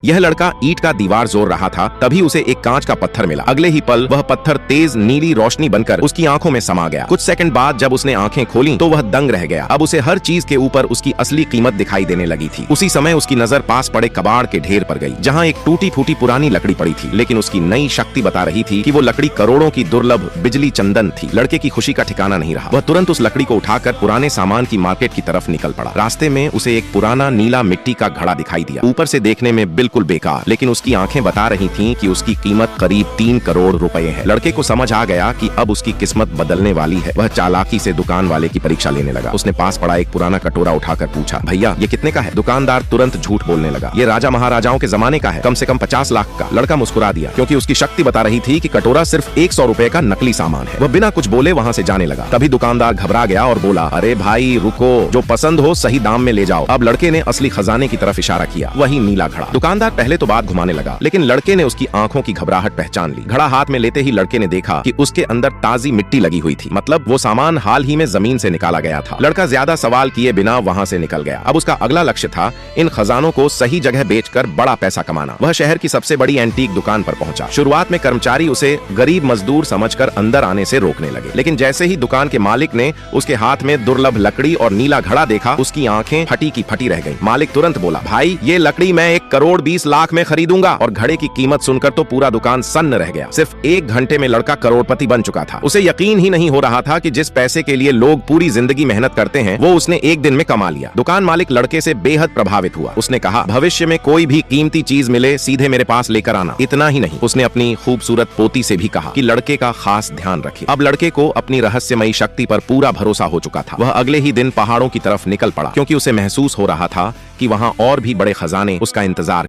यह लड़का ईंट का दीवार जोड़ रहा था, तभी उसे एक कांच का पत्थर मिला। अगले ही पल वह पत्थर तेज नीली रोशनी बनकर उसकी आंखों में समा गया। कुछ सेकंड बाद जब उसने आंखें खोली तो वह दंग रह गया। अब उसे हर चीज के ऊपर उसकी असली कीमत दिखाई देने लगी थी। उसी समय उसकी नजर पास पड़े कबाड़ के ढेर पर गई, जहाँ एक टूटी फूटी पुरानी लकड़ी पड़ी थी, लेकिन उसकी नई शक्ति बता रही थी कि वो लकड़ी करोड़ों की दुर्लभ बिजली चंदन थी। लड़के की खुशी का ठिकाना नहीं रहा। वह तुरंत उस लकड़ी को उठाकर पुराने सामान की मार्केट की तरफ निकल पड़ा। रास्ते में उसे एक पुराना नीला मिट्टी का घड़ा दिखाई दिया। ऊपर से देखने में बिल्कुल बेकार, लेकिन उसकी आंखें बता रही थीं कि उसकी कीमत करीब 3 करोड़ रुपए है। लड़के को समझ आ गया कि अब उसकी किस्मत बदलने वाली है। वह चालाकी से दुकान वाले की परीक्षा लेने लगा। उसने पास पड़ा एक पुराना कटोरा उठाकर पूछा, भैया ये कितने का है? दुकानदार तुरंत झूठ बोलने लगा। ये राजा महाराजाओं के जमाने का है, कम से कम 50 लाख का। लड़का मुस्कुरा दिया, क्योंकि उसकी शक्ति बता रही थी कि कटोरा सिर्फ 100 रुपए का नकली सामान है। वह बिना कुछ बोले वहाँ से जाने लगा। तभी दुकानदार घबरा गया और बोला, अरे भाई रुको, जो पसंद हो सही दाम में ले जाओ। अब लड़के ने असली खजाने की तरफ इशारा किया, वही नीला घड़ा। दुकानदार पहले तो बात घुमाने लगा, लेकिन लड़के ने उसकी आंखों की घबराहट पहचान ली। घड़ा हाथ में लेते ही लड़के ने देखा कि उसके अंदर ताजी मिट्टी लगी हुई थी, मतलब वो सामान हाल ही में जमीन से निकाला गया था। लड़का ज्यादा सवाल किए बिना वहाँ से निकल गया। अब उसका अगला लक्ष्य था इन खजानों को सही जगह बेचकर बड़ा पैसा कमाना। वह शहर की सबसे बड़ी एंटीक दुकान पर पहुंचा। शुरुआत में कर्मचारी उसे गरीब मजदूर समझकर अंदर आने से रोकने लगे, लेकिन जैसे ही दुकान के मालिक ने उसके हाथ में दुर्लभ लकड़ी और नीला घड़ा देखा, उसकी आंखें फटी की फटी रह गईं। मालिक तुरंत बोला, भाई ये लकड़ी मैं 1 करोड़ 20 लाख में खरीदूंगा। और घड़े की कीमत सुनकर तो पूरा दुकान सन्न रह गया। सिर्फ 1 घंटे में लड़का करोड़पति बन चुका था। उसे यकीन ही नहीं हो रहा था कि जिस पैसे के लिए लोग पूरी जिंदगी मेहनत करते हैं, वो उसने 1 दिन में कमा लिया। दुकान मालिक लड़के से बेहद प्रभावित हुआ। उसने कहा, भविष्य में कोई भी कीमती चीज मिले सीधे मेरे पास लेकर आना। इतना ही नहीं, उसने अपनी खूबसूरत पोती से भी कहा कि लड़के का खास ध्यान रखे। अब लड़के को अपनी रहस्यमयी शक्ति पर पूरा भरोसा हो चुका था। वह अगले ही दिन पहाड़ों की तरफ निकल पड़ा, क्योंकि उसे महसूस हो रहा था कि वहाँ और भी बड़े खजाने उसका इंतजार